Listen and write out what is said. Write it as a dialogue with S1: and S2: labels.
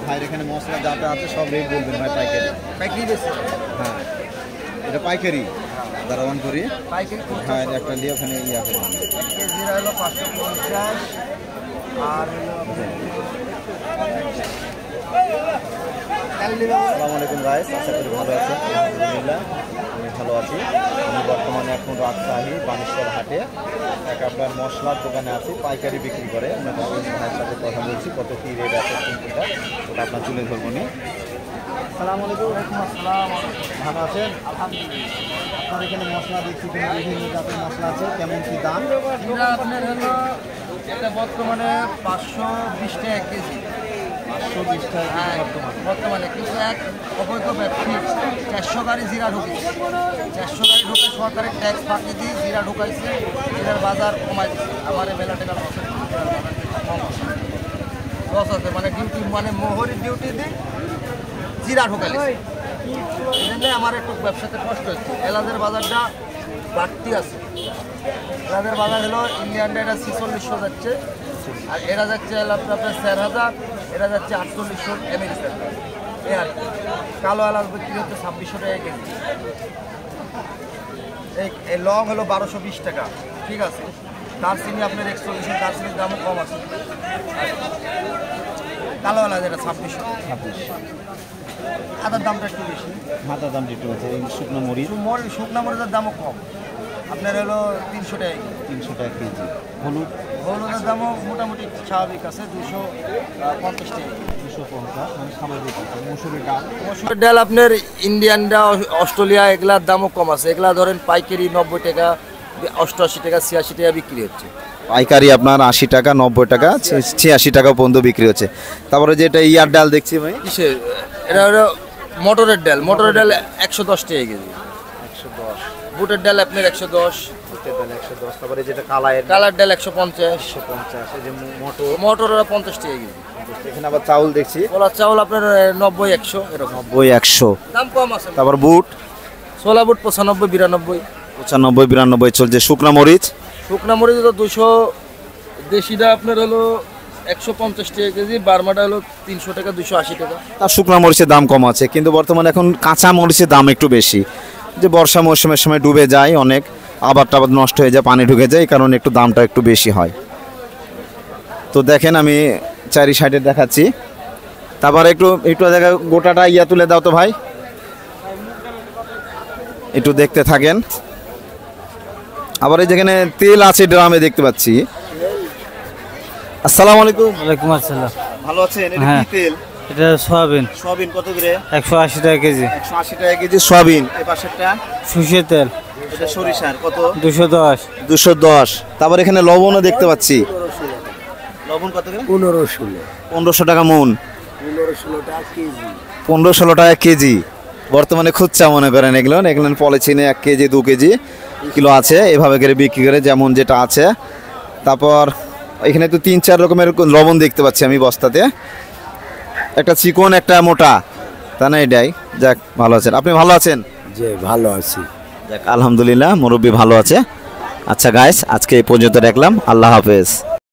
S1: ভাইয়ের এখানে মশলা যা যা আছে সব রেট বলবেন ভাই, পাইকারি
S2: পাইকারি বেশি।
S1: হ্যাঁ এটা পাইকারি দারোয়ান করি।
S2: পাইকারি
S1: হ্যাঁ একটা দিয়ে ওখানে ইয়ে আছে।
S2: 1 কেজির হলো 550 আর
S1: আসসালামু আলাইকুম গাইস, আশা করি ভালো আছেন। আলহামদুলিল্লাহ আমি ভালো আছি। আমি বর্তমানে এখন রাজশাহী বানেশ্বর হাটে এক আপনার মশলার দোকানে আছি, পাইকারি বিক্রি করে। আমরা ভাইয়ের সাথে কথা বলছি কত কী রেট আছে কোনটা ওটা আপনার তুলে ধরবো নি। আসসালামু আলাইকুম।
S2: আসসালাম।
S1: ভালো আছেন?
S2: আলহামদুলিল্লাহ।
S1: আপনার এখানে মশলা দেখছি কিন্তু বিভিন্ন জাতের মশলা আছে, কেমন কী দাম?
S2: এটা আপনার হলো এটা বর্তমানে 520 টাকা কেজি।
S1: 520 টাকা
S2: হ্যাঁ, বর্তমানে কিন্তু এক অবৈধ ব্যক্তি 400 গাড়ি জিরা ঢুকেছে। 400 গাড়ি ঢুকে সরকারের ট্যাক্স ফাঁকি দিয়ে জিরা ঢুকাইছে, জিরার বাজার কমাই দিচ্ছে। আমার মেলা টাকা লস আছে, মানে ডিউটি মানে মোহরির ডিউটি দিই জিরা ঢুকাইছে। এই জন্য আমার একটু ব্যবসাতে কষ্ট হচ্ছে। এলাচের বাজারটা বাড়তি আছে। এলাচের বাজার হলো ইন্ডিয়ানটা এটা 4600 যাচ্ছে, আর এরা যাচ্ছে আপনার 4000, এরা যাচ্ছে 4800 আমেরিকান। এই আর কি। কালো এলাচ বিক্রি হচ্ছে 2600 টাকা কেজি। এই লং হলো 1220 টাকা, ঠিক আছে। দারচিনি আপনার 4100, দারচিনির দামও কম আছে। কালো এলাচ এটা 2600। আদার দামটা একটু বেশি,
S1: মাথার দাম একটু আছে। এই শুকনো মরিচ
S2: শুকনা মরিচের দামও কম, আপনার হলো 300 টাকা।
S1: 300 টাকা কেজি। হলুদ
S2: হলুদের দামও মোটামুটি স্বাভাবিক আছে, 250 টাকা।
S1: 250 মানে স্বাভাবিক আছে। মসুরের ডাল,
S2: মসুরের ডাল আপনার ইন্ডিয়ানরা অস্ট্রেলিয়া এগুলার দামও কম আছে। এগুলা ধরেন পাইকারি 90 টাকা, 88 টাকা, 86 টাকা বিক্রি হচ্ছে।
S1: পাইকারি আপনার 80 টাকা, 90 টাকা, 86 টাকা পর্যন্ত বিক্রি হচ্ছে। তারপরে যেটা ইয়ার ডাল দেখছি ভাই,
S2: কিসের এটা হলো মটরের ডাল। মটরের ডাল 110 টাকা কেজি।
S1: 110।
S2: বুটের ডাল আপনার 110।
S1: বুটের ডাল 110। তারপরে যেটা কালায়ের
S2: কালার ডাল 150।
S1: 150। এই যে মটর
S2: মটর 50 টাকা কেজি।
S1: এখানে আবার চাউল দেখছি,
S2: ছোলা চাউল আপনার 90, 100 এরকম
S1: 90, 100।
S2: দাম কম আছে।
S1: তারপর বুট
S2: ছোলা বুট 95, 92।
S1: 95, 92 চলছে। শুকনা মরিচ,
S2: শুকনা মরিচ তো 200, দেশিটা আপনার হলো 150 টাকা কেজি, বার্মাটা হলো 300 টাকা, 280 টাকা।
S1: তার শুকনা মরিচের দাম কম আছে, কিন্তু বর্তমানে এখন কাঁচা মরিচের দাম একটু বেশি। যে বর্ষা মৌসুমের সময় ডুবে যায় অনেক, আবার টাবার নষ্ট হয়ে যায়, পানি ঢুকে যায়, এই কারণে একটু দামটা একটু বেশি হয়। তো দেখেন আমি চারি সাইডে দেখাচ্ছি। তারপরে একটু দেখা গোটাটা ইয়া তুলে দাও তো ভাই, একটু দেখতে থাকেন। আবার এই যেখানে তেল আছে ড্রামে দেখতে পাচ্ছি। আসসালামু আলাইকুম।
S3: ওয়ালাইকুম আসসালাম।
S1: ভালো আছেন? এটা
S3: হ্যাঁ।
S1: কি তেল?
S3: এটা সয়াবিন।
S1: সয়াবিন কত করে?
S3: 180 টাকা কেজি।
S1: 180 টাকা কেজি সয়াবিন। এই পাশেরটা
S3: সরষের তেল
S1: এটা সরিষার কত?
S3: 210।
S1: 210। তারপর এখানে লবণও দেখতে পাচ্ছি। লবণ কত করে? 1500 টাকা মন। 15-16 টাকা কেজি বর্তমানে খুচরা মনে করেন। এগুলো পলিথিনে 1 কেজি 2 কেজি কিলো আছে, এভাবে করে বিক্রি করে যেমন যেটা আছে। তারপর এখানে তো 3-4 রকমের লবণ দেখতে পাচ্ছি আমি বস্তাতে, একটা চিকন একটা মোটা, তা না এটাই। যাক ভালো আছেন, আপনি ভালো আছেন?
S3: জি ভালো আছি।
S1: যাক আলহামদুলিল্লাহ, মুরব্বি ভালো আছে। আচ্ছা গাইস, আজকে এই পর্যন্ত রাখলাম। আল্লাহ হাফেজ।